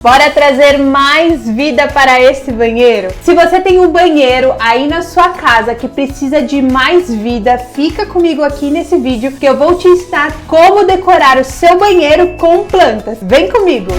Bora trazer mais vida para esse banheiro? Se você tem um banheiro aí na sua casa que precisa de mais vida, fica comigo aqui nesse vídeo que eu vou te ensinar como decorar o seu banheiro com plantas. Vem comigo!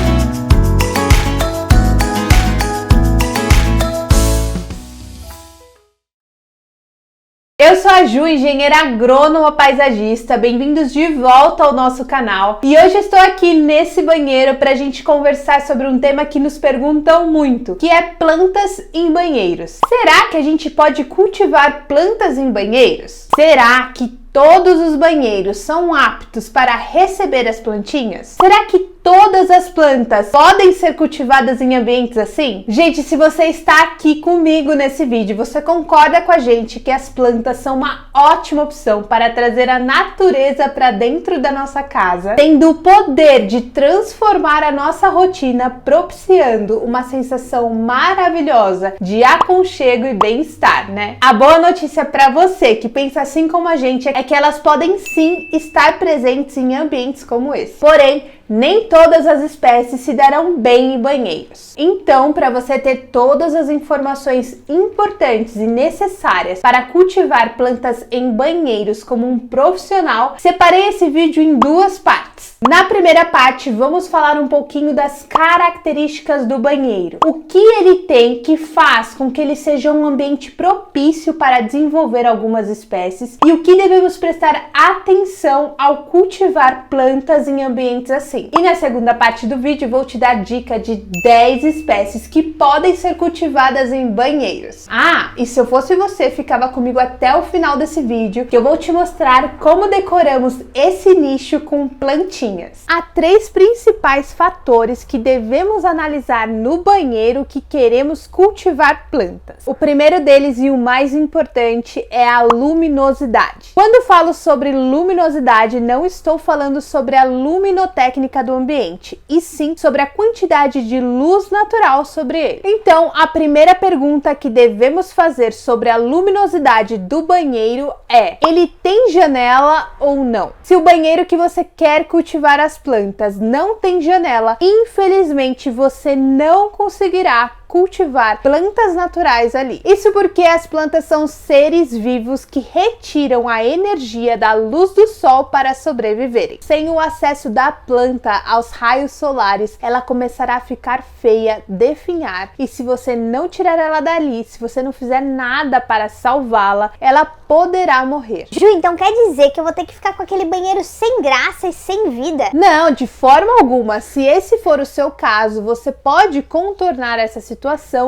Eu sou a Ju, engenheira agrônoma paisagista, bem-vindos de volta ao nosso canal. E hoje estou aqui nesse banheiro para a gente conversar sobre um tema que nos perguntam muito, que é plantas em banheiros. Será que a gente pode cultivar plantas em banheiros? Será que todos os banheiros são aptos para receber as plantinhas? Será que todas as plantas podem ser cultivadas em ambientes assim? Gente, se você está aqui comigo nesse vídeo, você concorda com a gente que as plantas são uma ótima opção para trazer a natureza para dentro da nossa casa, tendo o poder de transformar a nossa rotina, propiciando uma sensação maravilhosa de aconchego e bem-estar, né? A boa notícia para você que pensa assim como a gente é que elas podem sim estar presentes em ambientes como esse. Porém, nem todas as espécies se darão bem em banheiros. Então, para você ter todas as informações importantes e necessárias para cultivar plantas em banheiros como um profissional, separei esse vídeo em duas partes. Na primeira parte, vamos falar um pouquinho das características do banheiro. O que ele tem que faz com que ele seja um ambiente propício para desenvolver algumas espécies e o que devemos prestar atenção ao cultivar plantas em ambientes assim. E na segunda parte do vídeo vou te dar dica de 10 espécies que podem ser cultivadas em banheiros. Ah, e se eu fosse você, ficava comigo até o final desse vídeo, que eu vou te mostrar como decoramos esse nicho com plantinhas. Há 3 principais fatores que devemos analisar no banheiro que queremos cultivar plantas. O primeiro deles e o mais importante é a luminosidade. Quando falo sobre luminosidade, não estou falando sobre a luminotécnica do ambiente, e sim sobre a quantidade de luz natural sobre ele. Então, a primeira pergunta que devemos fazer sobre a luminosidade do banheiro é: ele tem janela ou não? Se o banheiro que você quer cultivar as plantas não tem janela, infelizmente você não conseguirá cultivar plantas naturais ali. Isso porque as plantas são seres vivos que retiram a energia da luz do sol para sobreviverem. Sem o acesso da planta aos raios solares, ela começará a ficar feia, definhar, e se você não tirar ela dali, se você não fizer nada para salvá-la, ela poderá morrer. Ju, então quer dizer que eu vou ter que ficar com aquele banheiro sem graça e sem vida? Não, de forma alguma. Se esse for o seu caso, você pode contornar essa situação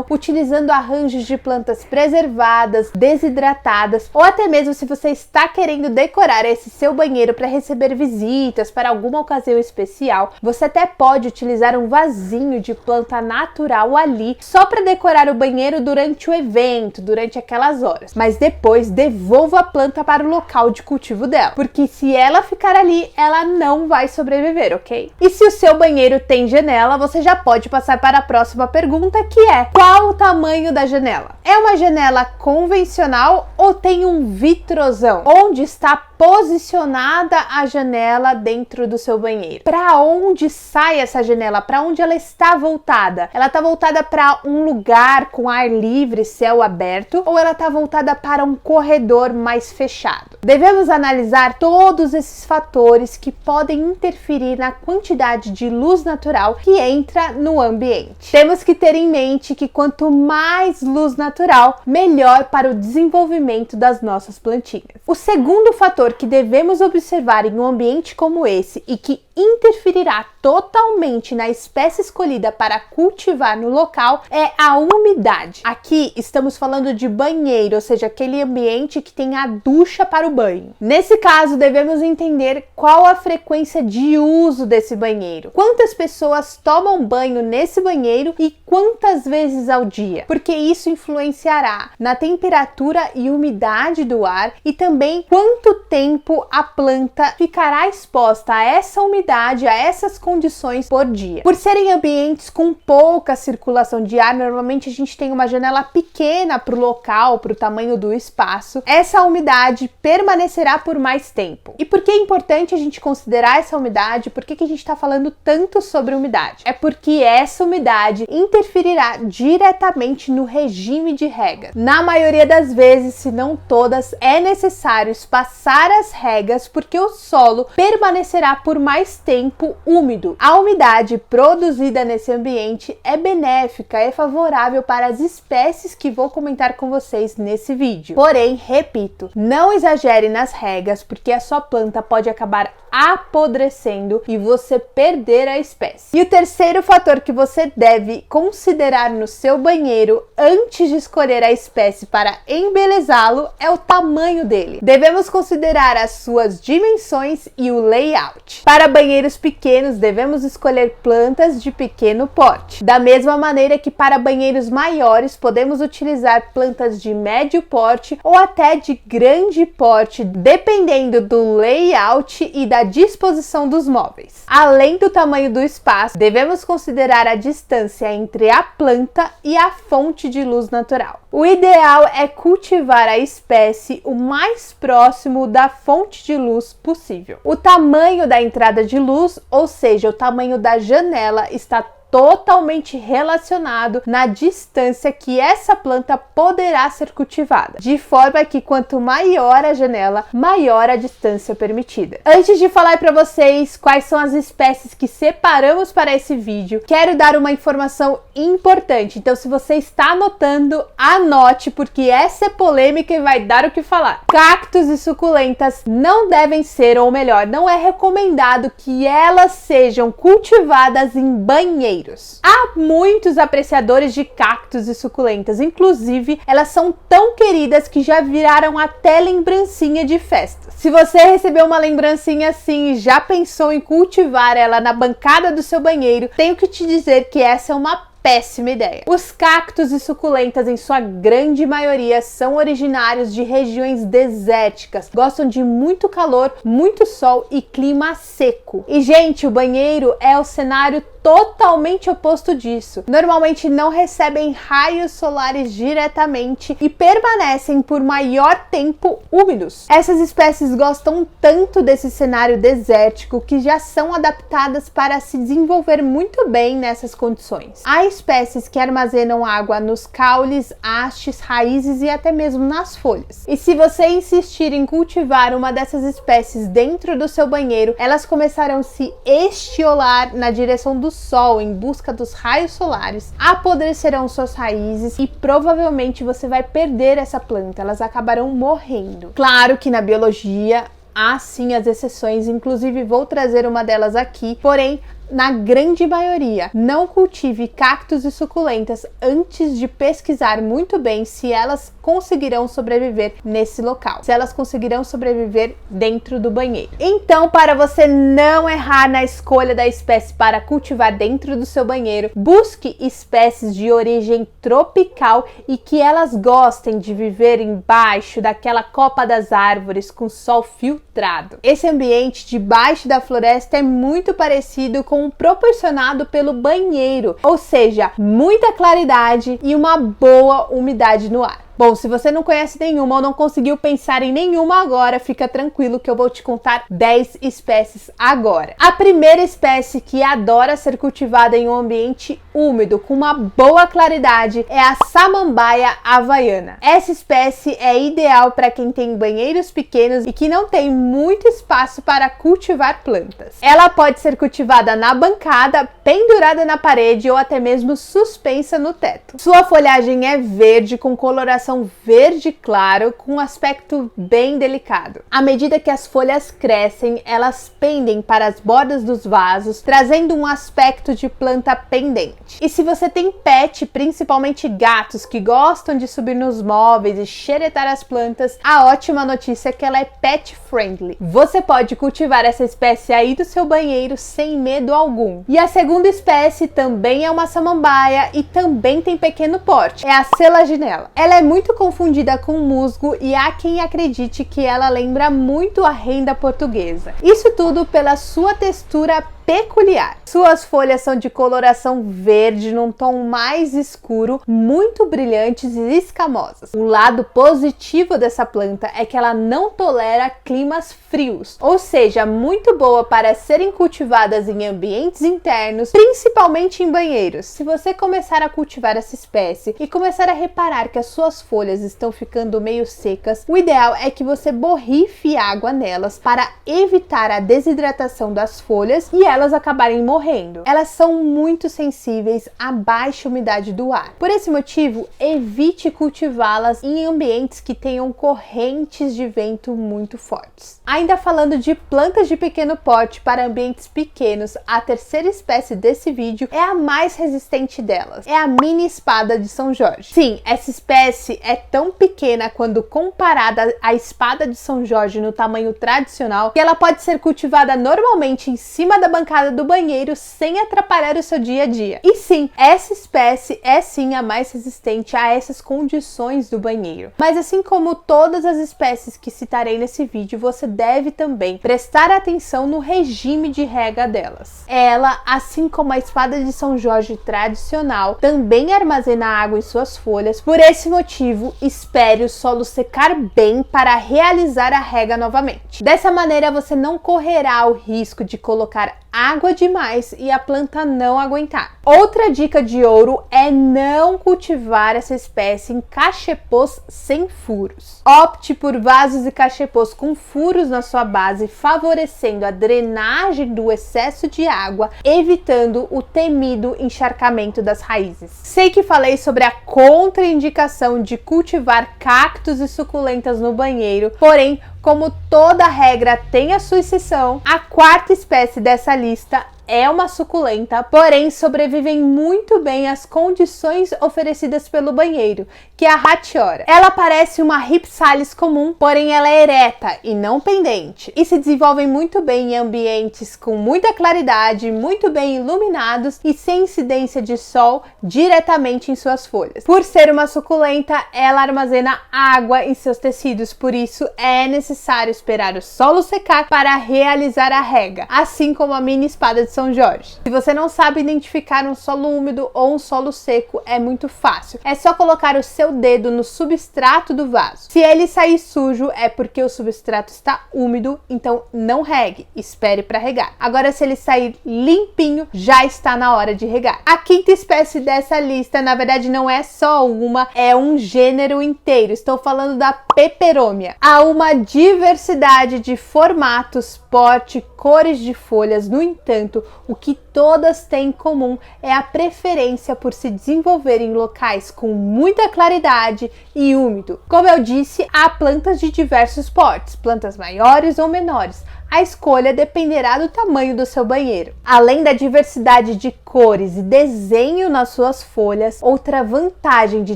utilizando arranjos de plantas preservadas, desidratadas, ou até mesmo se você está querendo decorar esse seu banheiro para receber visitas, para alguma ocasião especial, você até pode utilizar um vasinho de planta natural ali, só para decorar o banheiro durante o evento, durante aquelas horas. Mas depois devolva a planta para o local de cultivo dela, porque se ela ficar ali, ela não vai sobreviver, ok? E se o seu banheiro tem janela, você já pode passar para a próxima pergunta, que é: qual o tamanho da janela? É uma janela convencional ou tem um vitrosão? Onde está posicionada a janela dentro do seu banheiro? Para onde sai essa janela? Para onde ela está voltada? Ela está voltada para um lugar com ar livre, céu aberto, ou ela está voltada para um corredor mais fechado? Devemos analisar todos esses fatores que podem interferir na quantidade de luz natural que entra no ambiente. Temos que ter em mente que quanto mais luz natural, melhor para o desenvolvimento das nossas plantinhas. O segundo fator que devemos observar em um ambiente como esse e que interferirá totalmente na espécie escolhida para cultivar no local é a umidade. Aqui estamos falando de banheiro, ou seja, aquele ambiente que tem a ducha para o banho. Nesse caso, devemos entender qual a frequência de uso desse banheiro. Quantas pessoas tomam banho nesse banheiro e quantas vezes ao dia? Porque isso influenciará na temperatura e umidade do ar e também quanto tempo a planta ficará exposta a essa umidade umidade, a essas condições por dia. Por serem ambientes com pouca circulação de ar, normalmente a gente tem uma janela pequena para o local, para o tamanho do espaço, essa umidade permanecerá por mais tempo. E por que é importante a gente considerar essa umidade? Por que a gente está falando tanto sobre umidade? É porque essa umidade interferirá diretamente no regime de regas. Na maioria das vezes, se não todas, é necessário espaçar as regas porque o solo permanecerá por mais tempo úmido. A umidade produzida nesse ambiente é benéfica, é favorável para as espécies que vou comentar com vocês nesse vídeo. Porém, repito, não exagere nas regas porque a sua planta pode acabar apodrecendo e você perder a espécie. E o terceiro fator que você deve considerar no seu banheiro antes de escolher a espécie para embelezá-lo é o tamanho dele. Devemos considerar as suas dimensões e o layout. Para banheiros pequenos, devemos escolher plantas de pequeno porte. Da mesma maneira que para banheiros maiores, podemos utilizar plantas de médio porte ou até de grande porte, dependendo do layout e da disposição dos móveis. Além do tamanho do espaço, devemos considerar a distância entre a planta e a fonte de luz natural. O ideal é cultivar a espécie o mais próximo da fonte de luz possível. O tamanho da entrada de luz, ou seja, o tamanho da janela, está totalmente relacionado na distância que essa planta poderá ser cultivada, de forma que quanto maior a janela, maior a distância permitida. Antes de falar para vocês quais são as espécies que separamos para esse vídeo, quero dar uma informação importante. Então, se você está anotando, anote, porque essa é polêmica e vai dar o que falar. Cactos e suculentas não devem ser, ou melhor, não é recomendado que elas sejam cultivadas em banheiro. Há muitos apreciadores de cactos e suculentas, inclusive elas são tão queridas que já viraram até lembrancinha de festa. Se você recebeu uma lembrancinha assim e já pensou em cultivar ela na bancada do seu banheiro, tenho que te dizer que essa é uma péssima ideia. Os cactos e suculentas, em sua grande maioria, são originários de regiões desérticas, gostam de muito calor, muito sol e clima seco. E, gente, o banheiro é o cenário totalmente oposto disso. Normalmente não recebem raios solares diretamente e permanecem por maior tempo úmidos. Essas espécies gostam tanto desse cenário desértico que já são adaptadas para se desenvolver muito bem nessas condições. Há espécies que armazenam água nos caules, hastes, raízes e até mesmo nas folhas. E se você insistir em cultivar uma dessas espécies dentro do seu banheiro, elas começarão a se estiolar na direção do sol em busca dos raios solares, apodrecerão suas raízes e provavelmente você vai perder essa planta, elas acabarão morrendo. Claro que na biologia há sim as exceções, inclusive vou trazer uma delas aqui, porém na grande maioria, não cultive cactos e suculentas antes de pesquisar muito bem se elas conseguirão sobreviver nesse local, se elas conseguirão sobreviver dentro do banheiro. Então, para você não errar na escolha da espécie para cultivar dentro do seu banheiro, busque espécies de origem tropical e que elas gostem de viver embaixo daquela copa das árvores com sol filtrado. Esse ambiente debaixo da floresta é muito parecido com o proporcionado pelo banheiro, ou seja, muita claridade e uma boa umidade no ar. Bom, se você não conhece nenhuma ou não conseguiu pensar em nenhuma agora, fica tranquilo que eu vou te contar 10 espécies agora. A primeira espécie que adora ser cultivada em um ambiente úmido com uma boa claridade é a samambaia havaiana. Essa espécie é ideal para quem tem banheiros pequenos e que não tem muito espaço para cultivar plantas. Ela pode ser cultivada na bancada, pendurada na parede ou até mesmo suspensa no teto. Sua folhagem é verde com coloração verde claro com um aspecto bem delicado. À medida que as folhas crescem, elas pendem para as bordas dos vasos, trazendo um aspecto de planta pendente. E se você tem pet, principalmente gatos, que gostam de subir nos móveis e xeretar as plantas, a ótima notícia é que ela é pet friendly. Você pode cultivar essa espécie aí do seu banheiro sem medo algum. E a segunda espécie também é uma samambaia e também tem pequeno porte. É a selaginella. Ela é muito confundida com musgo e há quem acredite que ela lembra muito a renda portuguesa. Isso tudo pela sua textura peculiar. Suas folhas são de coloração verde num tom mais escuro, muito brilhantes e escamosas. O lado positivo dessa planta é que ela não tolera climas frios, ou seja, muito boa para serem cultivadas em ambientes internos, principalmente em banheiros. Se você começar a cultivar essa espécie e começar a reparar que as suas folhas estão ficando meio secas, o ideal é que você borrife água nelas para evitar a desidratação das folhas e elas acabarem morrendo. Elas são muito sensíveis à baixa umidade do ar. Por esse motivo, evite cultivá-las em ambientes que tenham correntes de vento muito fortes. Ainda falando de plantas de pequeno porte para ambientes pequenos, a terceira espécie desse vídeo é a mais resistente delas. É a mini espada de São Jorge. Sim, essa espécie é tão pequena quando comparada à espada de São Jorge no tamanho tradicional que ela pode ser cultivada normalmente em cima da bancada do banheiro sem atrapalhar o seu dia a dia. E sim, essa espécie é sim a mais resistente a essas condições do banheiro. Mas assim como todas as espécies que citarei nesse vídeo, você deve também prestar atenção no regime de rega delas. Ela, assim como a espada de São Jorge tradicional, também armazena água em suas folhas. Por esse motivo, espere o solo secar bem para realizar a rega novamente. Dessa maneira, você não correrá o risco de colocar água demais e a planta não aguentar. Outra dica de ouro é não cultivar essa espécie em cachepôs sem furos. Opte por vasos e cachepôs com furos na sua base, favorecendo a drenagem do excesso de água, evitando o temido encharcamento das raízes. Sei que falei sobre a contraindicação de cultivar cactos e suculentas no banheiro, porém, como toda regra tem a sua exceção, a quarta espécie dessa lista é uma suculenta, porém sobrevivem muito bem às condições oferecidas pelo banheiro, que é a Hatiora. Ela parece uma Rhipsalis comum, porém ela é ereta e não pendente, e se desenvolvem muito bem em ambientes com muita claridade, muito bem iluminados e sem incidência de sol diretamente em suas folhas. Por ser uma suculenta, ela armazena água em seus tecidos, por isso é necessário esperar o solo secar para realizar a rega, assim como a mini espada de São Jorge. Se você não sabe identificar um solo úmido ou um solo seco, é muito fácil. É só colocar o seu dedo no substrato do vaso. Se ele sair sujo, é porque o substrato está úmido, então não regue, espere para regar. Agora, se ele sair limpinho, já está na hora de regar. A quinta espécie dessa lista, na verdade, não é só uma, é um gênero inteiro. Estou falando da Peperomia. Há uma diversidade de formatos, porte, cores de folhas. No entanto, o que todas têm em comum é a preferência por se desenvolver em locais com muita claridade e úmido. Como eu disse, há plantas de diversos portes, plantas maiores ou menores. A escolha dependerá do tamanho do seu banheiro. Além da diversidade de cores e desenho nas suas folhas, outra vantagem de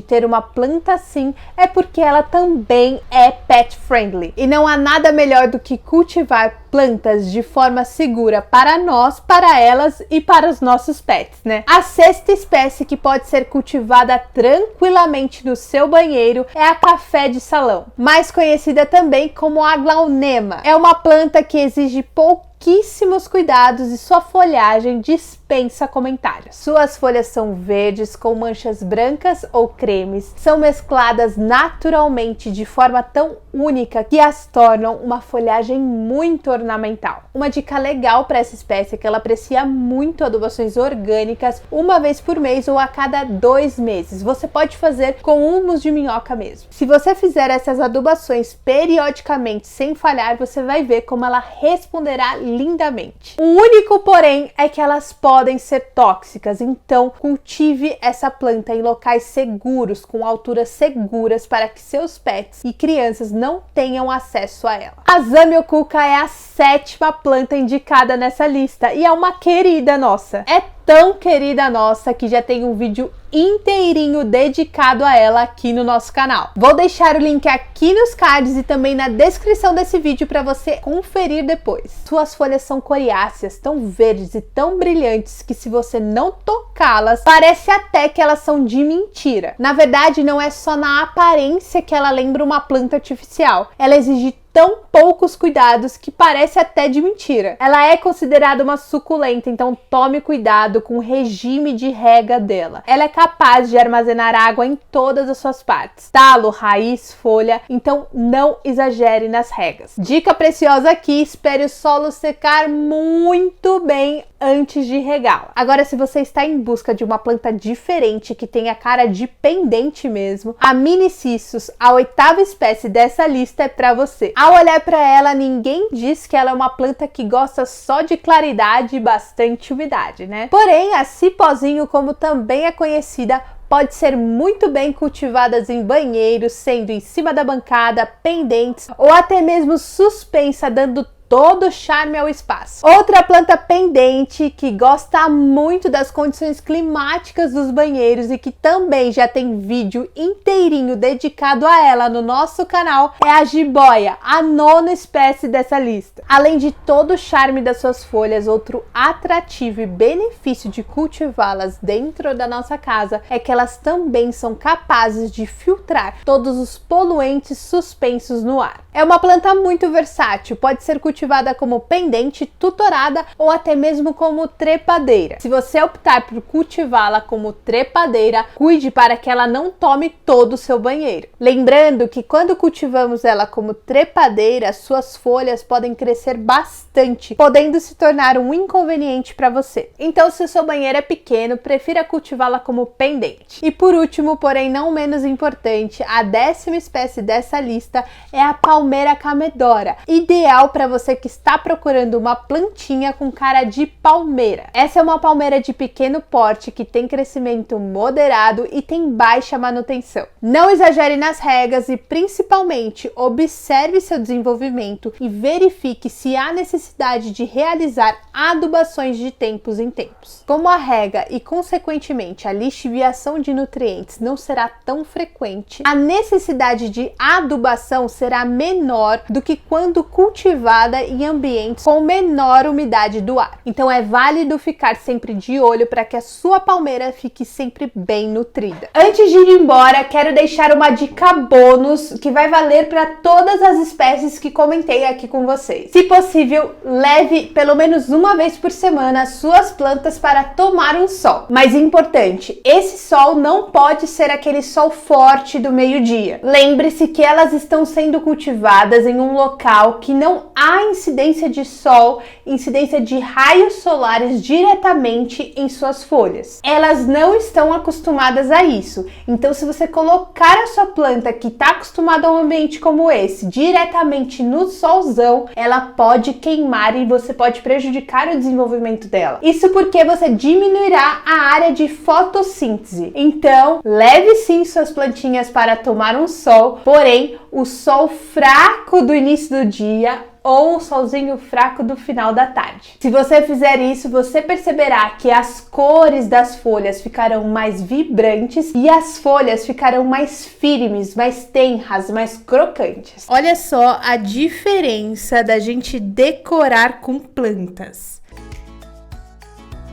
ter uma planta assim é porque ela também é pet friendly. E não há nada melhor do que cultivar plantas de forma segura para nós, para elas e para os nossos pets, né? A sexta espécie que pode ser cultivada tranquilamente no seu banheiro é a café de salão, mais conhecida também como aglaonema. É uma planta que exige pouquíssimos cuidados e sua folhagem dispensa comentários. Suas folhas são verdes com manchas brancas ou cremes, são mescladas naturalmente de forma tão única que as tornam uma folhagem muito ornamental. Uma dica legal para essa espécie é que ela aprecia muito adubações orgânicas uma vez por mês ou a cada 2 meses. Você pode fazer com humus de minhoca mesmo. Se você fizer essas adubações periodicamente sem falhar, você vai ver como ela responderá lindamente. O único porém é que elas podem ser tóxicas, então cultive essa planta em locais seguros, com alturas seguras, para que seus pets e crianças não tenham acesso a ela. A Zamioculca é a 7ª planta indicada nessa lista e é uma querida nossa. É tão querida nossa que já tem um vídeo inteirinho dedicado a ela aqui no nosso canal. Vou deixar o link aqui nos cards e também na descrição desse vídeo para você conferir depois. Suas folhas são coriáceas, tão verdes e tão brilhantes que se você não tocá-las, parece até que elas são de mentira. Na verdade, não é só na aparência que ela lembra uma planta artificial. Ela exige tão poucos cuidados que parece até de mentira. Ela é considerada uma suculenta, então tome cuidado com o regime de rega dela. Ela é capaz de armazenar água em todas as suas partes, talo, raiz, folha, então não exagere nas regas. Dica preciosa aqui, espere o solo secar muito bem antes de regá-la. Agora, se você está em busca de uma planta diferente que tenha cara de pendente mesmo, a Mini Cissus, a 8ª espécie dessa lista, é para você. Ao olhar para ela, ninguém diz que ela é uma planta que gosta só de claridade e bastante umidade, né? Porém, a Cipózinho, como também é conhecida, pode ser muito bem cultivadas em banheiros, sendo em cima da bancada, pendentes ou até mesmo suspensa, dando todo o charme ao espaço. Outra planta pendente que gosta muito das condições climáticas dos banheiros e que também já tem vídeo inteirinho dedicado a ela no nosso canal é a jiboia, a 9ª espécie dessa lista. Além de todo o charme das suas folhas, outro atrativo e benefício de cultivá-las dentro da nossa casa é que elas também são capazes de filtrar todos os poluentes suspensos no ar. É uma planta muito versátil, pode ser cultivada como pendente, tutorada ou até mesmo como trepadeira. Se você optar por cultivá-la como trepadeira, cuide para que ela não tome todo o seu banheiro. Lembrando que quando cultivamos ela como trepadeira, suas folhas podem crescer bastante, podendo se tornar um inconveniente para você. Então, se o seu banheiro é pequeno, prefira cultivá-la como pendente. E por último, porém não menos importante, a 10ª espécie dessa lista é a Palmeira Camedora, ideal para você que está procurando uma plantinha com cara de palmeira. Essa é uma palmeira de pequeno porte que tem crescimento moderado e tem baixa manutenção. Não exagere nas regas e principalmente observe seu desenvolvimento e verifique se há necessidade de realizar adubações de tempos em tempos. Como a rega e consequentemente a lixiviação de nutrientes não será tão frequente, a necessidade de adubação será menor do que quando cultivada em ambientes com menor umidade do ar. Então é válido ficar sempre de olho para que a sua palmeira fique sempre bem nutrida. Antes de ir embora, quero deixar uma dica bônus que vai valer para todas as espécies que comentei aqui com vocês. Se possível, leve pelo menos uma vez por semana as suas plantas para tomar um sol. Mas importante, esse sol não pode ser aquele sol forte do meio-dia. Lembre-se que elas estão sendo cultivadas em um local que não há incidência de sol, incidência de raios solares diretamente em suas folhas. Elas não estão acostumadas a isso. Então, se você colocar a sua planta que está acostumada a um ambiente como esse diretamente no solzão, ela pode queimar e você pode prejudicar o desenvolvimento dela. Isso porque você diminuirá a área de fotossíntese. Então, leve sim suas plantinhas para tomar um sol, porém, o sol fraco do início do dia ou o solzinho fraco do final da tarde. Se você fizer isso, você perceberá que as cores das folhas ficarão mais vibrantes e as folhas ficarão mais firmes, mais tenras, mais crocantes. Olha só a diferença da gente decorar com plantas.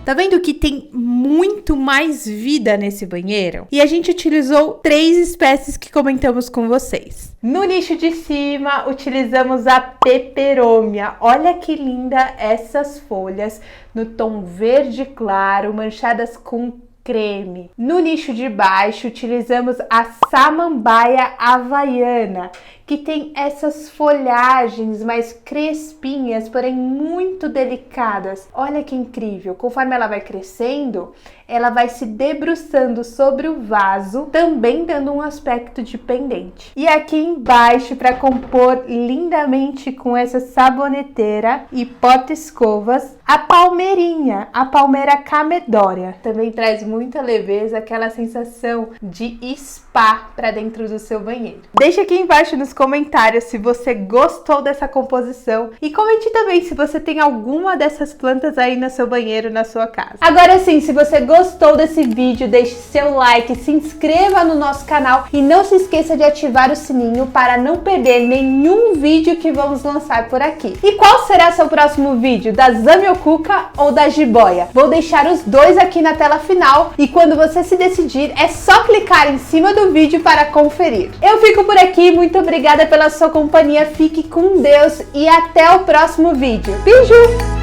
Tá vendo que tem muito mais vida nesse banheiro? E a gente utilizou 3 espécies que comentamos com vocês. No nicho de cima, utilizamos a peperômia. Olha que linda essas folhas no tom verde claro, manchadas com creme. No nicho de baixo, utilizamos a samambaia havaiana, que tem essas folhagens mais crespinhas, porém muito delicadas. Olha que incrível! Conforme ela vai crescendo, ela vai se debruçando sobre o vaso, também dando um aspecto de pendente. E aqui embaixo, para compor lindamente com essa saboneteira e porta-escovas, a palmeirinha, a palmeira camedória. Também traz muita leveza, aquela sensação de spa para dentro do seu banheiro. Deixa aqui embaixo nos comentários se você gostou dessa composição e comente também se você tem alguma dessas plantas aí no seu banheiro, na sua casa. Agora sim, se você gostou desse vídeo, deixe seu like, se inscreva no nosso canal e não se esqueça de ativar o sininho para não perder nenhum vídeo que vamos lançar por aqui. E qual será seu próximo vídeo? Da Zamioculca ou da jiboia? Vou deixar os dois aqui na tela final e quando você se decidir, é só clicar em cima do vídeo para conferir. Eu fico por aqui, muito obrigada pela sua companhia, fique com Deus e até o próximo vídeo. Beijo!